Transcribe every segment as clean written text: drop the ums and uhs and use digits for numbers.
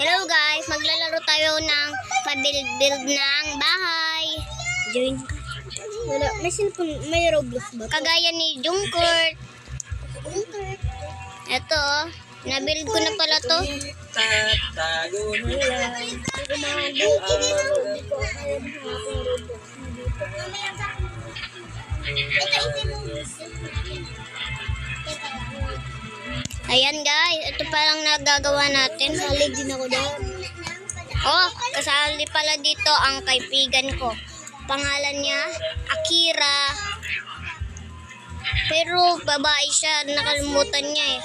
Hello guys, maglalaro tayo ng pa-build ng bahay. Join ka. Wala, may cellphone, may Roblox ba? Kagaya ni Jungkourt. Ito, na-build ko na pala to. Tatago na lang. Ayan guys, ito palang nagagawa natin. Salig din ako dyan. Oh, kasali pala dito ang kaibigan ko. Pangalan niya, Akira. Pero babae siya, nakalimutan niya eh.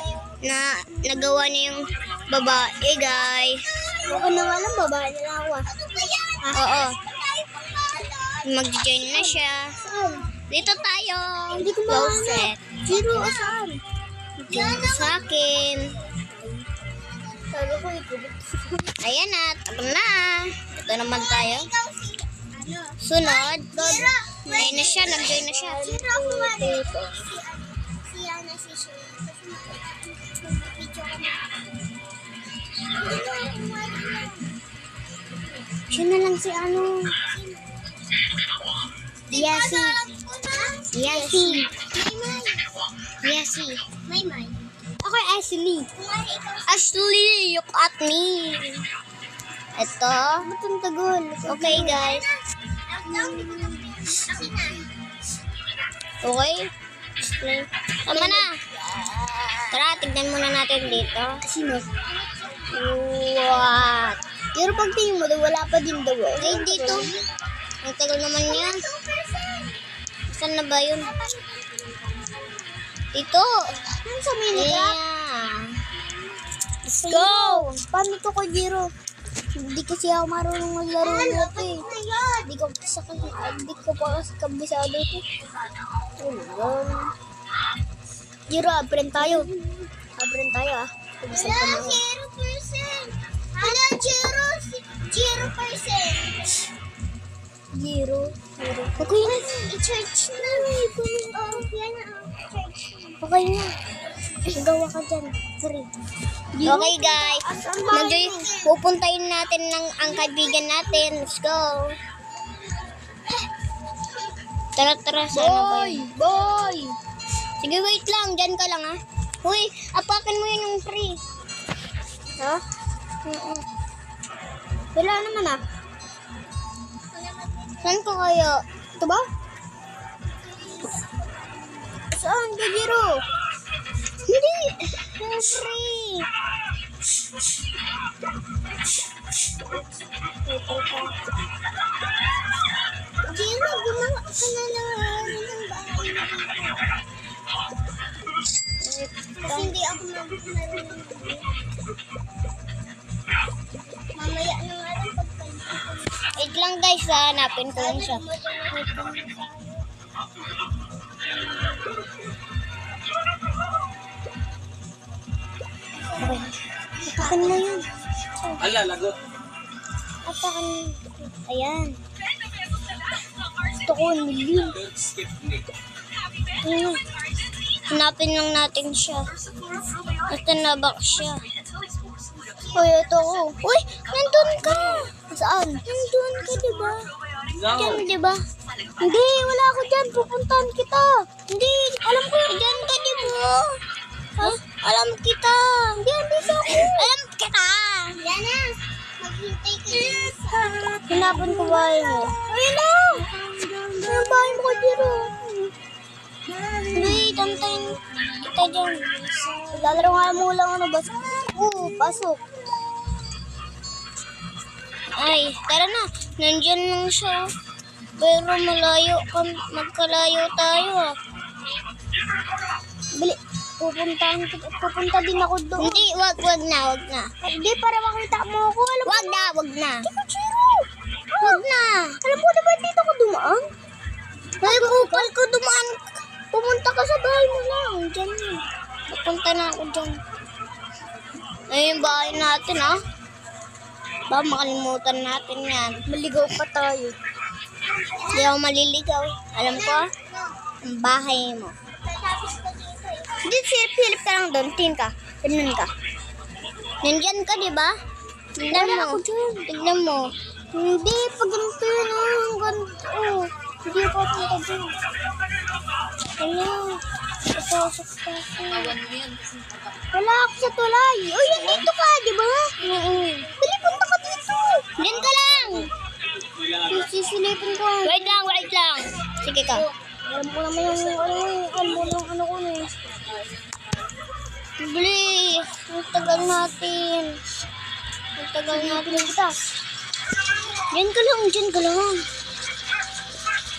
Na nagawa niya yung babae guys. Ako na nga lang, babae na lang ako ah. Oo. Mag-join na siya. Saan? Dito tayo. Hindi ko Closet. Zero, saan? Join ka sa akin. Sabi ko ito. Ayan na, tara na. Ito naman tayo. Sunod. Ayun na siya, nag-join na siya. Siya na lang si ano. Yasi. Yasi. Yasi. Ako ay Ashley. Ashley, look at me. Ito. Ba't ang tagal? Okay, guys. Okay. Display. Tama na. Tara, tignan muna natin dito. Sino? What? Pero pag tingin mo daw, wala pa din daw. Ay, dito. Ang tagal naman yan. Saan na ba yun? Dito. Ano sa Minecraft? Yeah. Let's go! Paano to ko, Jiro? Hindi kasi ako marunong maglaro nito eh. Hindi ko pa kasi kabisado ito. Jiro, aprend tayo. Aprend tayo ah. Kabisado pa na ako. 0%. Ano, 0%. Jiro. Okay na. I-charge na. Oh, yan na. Okay na. Magawa ka dyan. Sorry. Okay guys, pupuntahin natin ang kaibigan natin. Let's go. Tara, sana ba yun? Boy! Sige, wait lang. Diyan ka lang ha. Uy, apakan mo yun yung free. Ha? Wala naman ah. Saan ko kayo? Ito ba? Saan ka, Jiro? Hindi. Yung free. Gino, gumawa ka na lang ng bahay. Kasi hindi ako mag-marunong. Mamaya na nga lang pagkain. Wait lang guys, hanapin ko lang siya. Apakan mo yun. Ala, lagot. Apakan mo. Ayan. Gusto ko, million. Don't skip me. Ayan. Hanapin lang natin siya. Basta nabak siya. Uy, ito ko. Uy, nandun ka. Saan? Nandun ka, diba? No. Diyan, diba? Hindi, wala ako dyan. Pupuntahan kita. Hindi, alam ko. Diyan ka, diba? Ha? Alam kita. Hindi, andito ako. Alam kita. Yan na. Maghintay ka dito. Hinapan ko bahay mo. Ayun na. Ano bahay mo ko, Jiro? Hindi, tantayin kita dyan. Lalaro nga mo lang ano ba? Oo, pasok. Ay, tara na. Nandyan lang siya. Pero malayo. Magkalayo tayo ah. Bili, pupunta din ako doon. Hindi, wag na. Hindi, para makita mo ako. Alam mo, Wag na. Tiko, Jiro. Wag na. Alam mo na ba dito ko dumaan? Ay, kupal ko dumaan. Pumunta ka sa bahay mo lang. Diyan yun. Pupunta na ako dyan. Ay, yung bahay natin ah. Ba, makalimutan natin yan. Maligaw pa tayo. Hindi ako maliligaw. Alam ko ah. Ang bahay mo. Hindi, silip ka lang doon. Tingin ka. Ganun ka. Nandyan ka, di ba? Tignan mo. Tignan mo. Hindi, pag ganito yun, ang ganito. Hindi ako punta dyan. Ayan. Papasok pa ako. Wala ako sa tulay. Uy, dito ka, di ba? Dali, punta ka dito. Diyan ka lang. Sisilipin ko. Wait lang. Sige ka. Alam ko naman yung ano ko na eh. Bilis. Ang tagal natin. Kita. Diyan ka lang.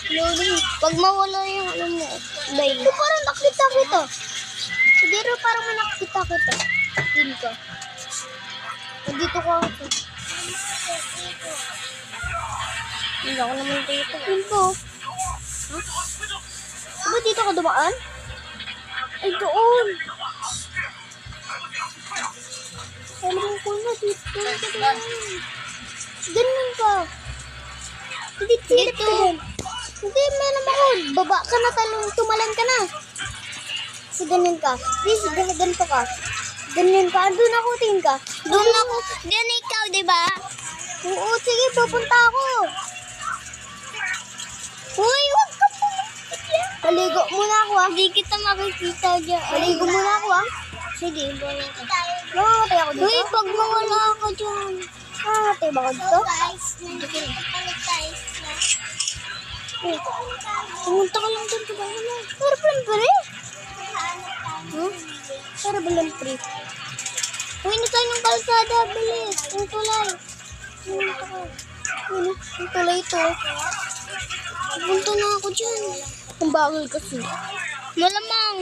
Loading. Pag mawala yung ano mo. Bay. Ito parang nakita kita. Pero parang may nakita kita. Din ka. Nandito ka ako. Hindi ako naman dito. Din ko. Diba dito ka dumaan? Ay, doon. Alam ko na dito ka dumaan. Ganun ka. Dito. Hindi, may naman ako. Baba ka na, tumalan ka na. So, ganun ka. Ganito ka. Ganun ka. Andun ako, tingin ka. Doon ako. Diyan ikaw, di ba? Oo, sige, pupunta ako. Uy, wag ka po. Maligo muna ako, ah. Hindi kita makikita dyan. Maligo muna ako, ah. Sige, bawa ka. Mamamatay ako dito. Uy, pag mawala ka dyan. Mamamatay ba ako dito? Pumunta ka lang dyan, diba? Pero pre. Pero balang pre. Uy, hindi tayo ng kalsada. Bilis. Yung tulay. Ang tulay ito. Punta na ako dyan. Ang bagal kasi. Malamang.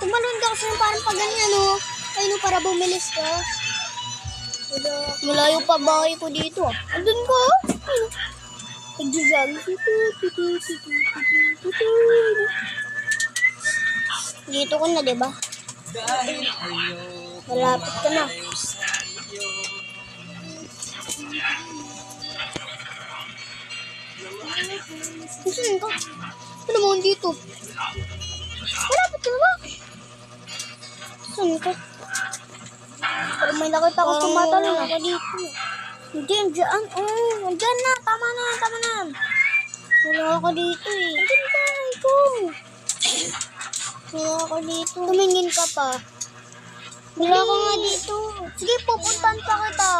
Tumalon ka kasi parang pag ganyan, no? Ay, no, para bumilis ka. Malayo pa bahay ko dito. Andun ko. Nagjujag. Dito ko na, di ba? Malapit ka na. Saan ka? Ano mo dito? Malapit ka na ba? Saan ka? Pero may nakita ko tumatalo na. Wala ka dito. Hindi, andyan. Andyan na. Tama na. Wala ka dito eh. Andyan bahay ko. Wala ka dito. Tumingin ka pa. Wala ka nga dito. Sige, pupuntahan pa kita.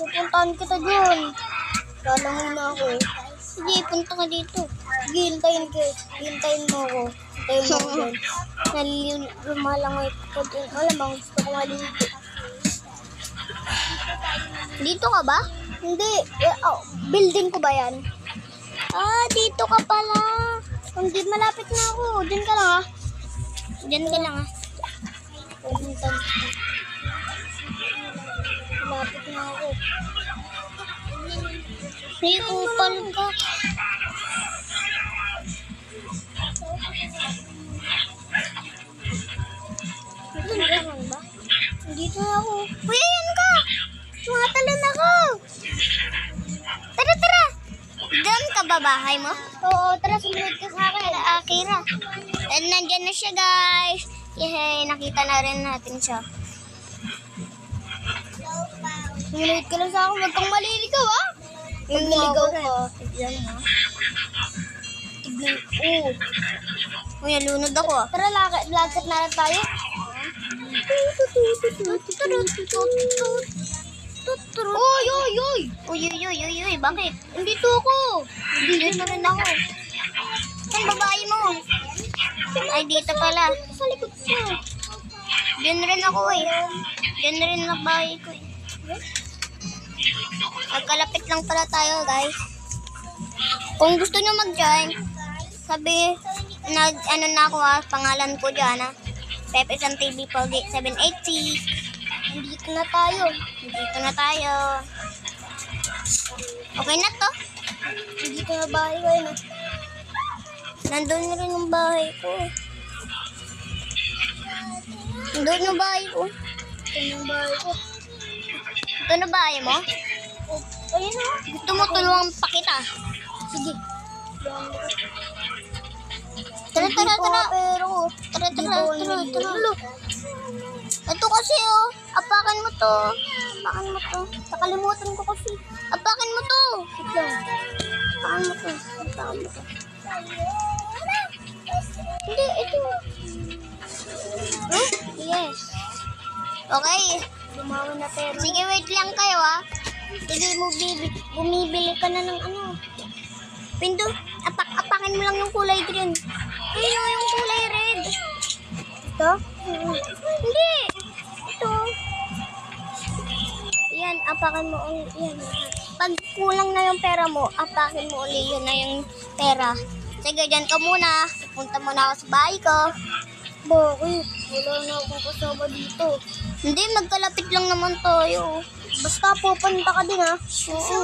Pupuntahan kita dyan. Lalangon na ako. Sige, punta ka dito. Sige, hintayin mo ako. Hintayin mo ako dyan. Lumalangoy ko dyan. Alam, gusto ko maligo. Dito ka ba? Hindi. Building ko ba yan? Ah, dito ka pala. Hindi, malapit na ako. Diyan ka lang, ah. Diyan ka lang ah. Pupuntahan kita. Malapit na ako. May kupal ka. Diyan ka lang ba? Dito na ako. Uy, ayan ka! Tumatalon ako! Tara. Diyan ka ba bahay mo? Oo, tara, sumunod ka sa akin. Akira. And nandyan na siya, guys. Yehey, nakita na rin natin siya. Sumunod ka lang sa akin. Huwag kang maliligaw, ah! Yung naligaw ka. Tignan mo. Tignan. Uy, nalunod ako ah. Tara, lakad na lang tayo. Uy, bakit? Andito ako. Dito rin ako. Saan babae mo? Ay, dito pala. Sa likod ko. Diyan rin ako eh. Diyan rin ang bahay ko eh. Magkalapit lang pala tayo, guys. Kung gusto nyo mag-join, sabi, ano na ako ha, pangalan ko dyan ha. Pepe San TV Polgate 786. Andito na tayo. Dito na tayo. Okay na to. Andito na bahay ko yun, ah. Nandun rin yung bahay ko. Nandun yung bahay ko. Ito yung bahay ko. Ito na bahay mo? Ayun, ah. Gusto mo tulungan pa kita? Sige. Tara. Pero, Tara. Ito kasi oh. Apakan mo to. apakan mo to. Nakalimutan ko kasi. Apakan mo to. Wait lang. Apakan mo to. Apakan mo to. Hindi, ito. Huh? Yes. Okay. Lumawan na pero. Sige, wait lang kayo ah. Sige, bumibili ka na ng ano. Pindo, apakin mo lang yung kulay green. Ayun yung kulay red. Ito? Hindi. Ito. Yan, apakin mo ulit. Yan. Pag kulang na yung pera mo, apakin mo ulit. Yun na yung pera. Sige, dyan ka muna. Punta muna ako sa bahay ko. Bakit? Wala na akong kasama dito. Hindi, magkalapit lang naman tayo. Basta pupunta ka din ha. Oo.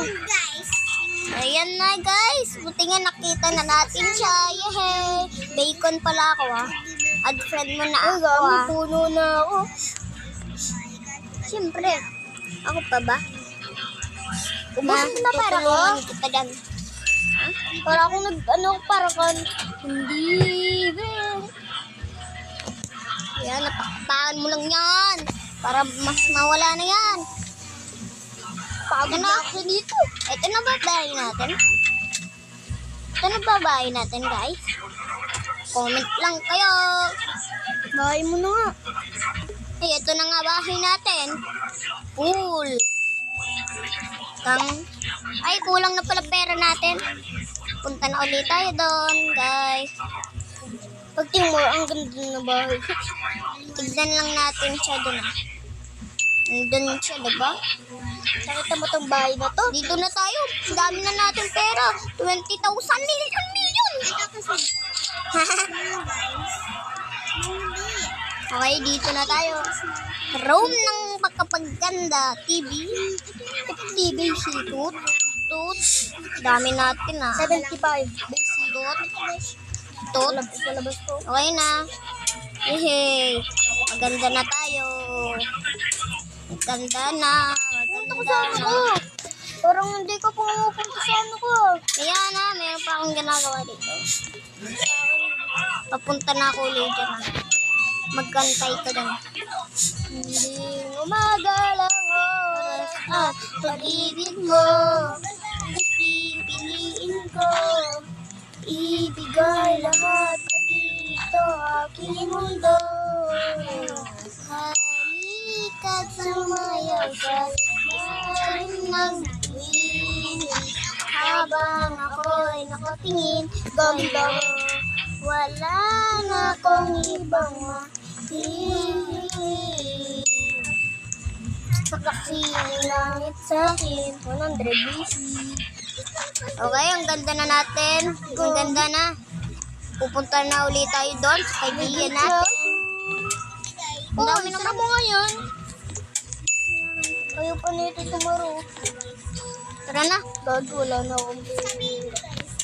Ayan na guys. Buti nga nakita na natin siya. Yehey. Bacon pala ako ah. Add friend mo na Ay, ako gami, ah. puno na ako. Siyempre. Ako pa ba? Ubus na pera ko? Tutulungan kita dyan. Para akong para kan. Hindi, Ben. Yan, napaktaan mo lang yan. Para mas mawala na yan. Pagod Ito na na. ako dito. Ito na babae natin. Ito na babae natin guys. Comment lang kayo. Bahay mo na nga. Ay, ito na nga bahay natin. Pool. Ay, kulang na pala pera natin. Punta na ulit tayo doon, guys. Pagtingin mo, ang ganda na bahay. Tignan lang natin siya doon. Nandun siya, diba? Nakita mo tong bahay na to? Dito na tayo. Ang dami na natin pera. 20,000 million. Okay, dito na tayo. Room ng pagkapaganda. TV. TV, situt. Tut. Dami natin ah. 75. Tut. Tut. Sa labas ko. Okay na. Yehey. Maganda na tayo. Maganda na. Maganda na. Parang hindi ka pumupunta sa ano ko. Ayan na, meron pa akong ginagawa dito. Papunta na ako ulit dyan. Magkantay ka dyan. Hindi umaga lang oras at pag-ibig mo. Pipiliin ko. Ibigay lahat pa dito aking mundo. Halika't sumayaw sa ilalim ng tuwing. Habang ako'y nakatingin, Ganda. wala na akong ibang mahiling. Sakasin langit sa akin 100 BC. Okay, ang ganda na natin. Ang ganda na. Pupunta na ulit tayo doon sa kaibigan natin. Ang dami Sara naman. mo ngayon. Ayaw pa nito sumaro. Tara na. Gago, wala na akong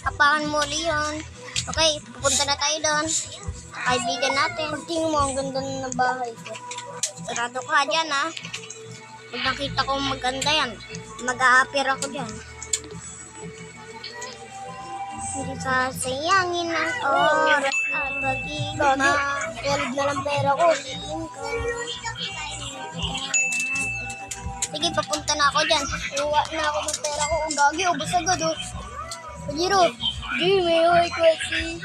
Apakan mo ulit yun. Okay, pupunta na tayo doon. Sa kaibigan natin. Tingin mo, ang ganda na ng bahay ko. Sigurado ka dyan ha. Pag nakita ko maganda yan, mag-a-appear ako dyan. Hindi sasayangin ang oras at pag-ibig Gagi, mo. 12 na lang pera ko. Sige, papunta na ako dyan. Uwa na ako ng pera ko. Ang gagi, ubos agad oh. Pajiro, di may oy kasi.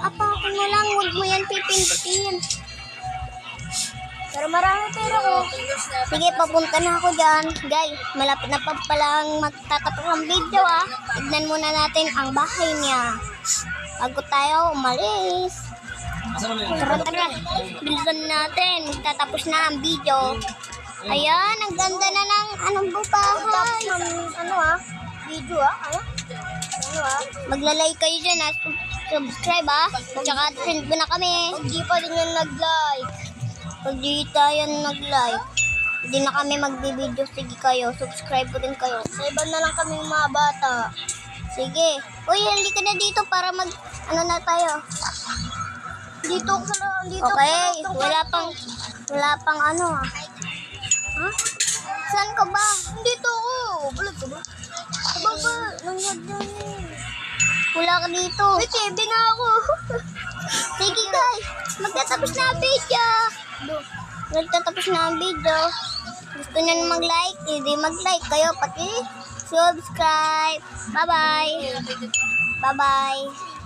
Apakin mo lang, huwag mo yan pipindutin. Pero marami pera ko. Sige, papunta na ako dyan. Guys, malapit na pa palang magtatapos ang video ah. Tignan muna natin ang bahay niya. Bago tayo umalis. Tara, tara. Bilisan natin. Magtatapos na ang video. Ayan, ang ganda na ng anong Tapos bahay. ng ano ah, video ah. Ano? Ano ah? Magla-like kayo dyan ah. Subscribe ah. Tsaka friend mo na kami. Pag di pa din yan nag-like. Pag di tayo nag-like, hindi na kami magbi-video. Sige kayo, subscribe po din kayo. Sa iba na lang kami mga bata. Sige. Uy, halika na dito para ano na tayo. Dito ako sa dito. Okay, wala pang ano ah. Ha? Saan ka ba? Dito ako. Bulag ka ba? Aba ba? Nangyad yan eh. Wala ka dito. May TV na ako. Sige guys, magtatapos na ang video. nagtatapos na ang video. Gusto nyo na mag-like, hindi mag-like kayo, pati subscribe. Bye-bye. Bye-bye.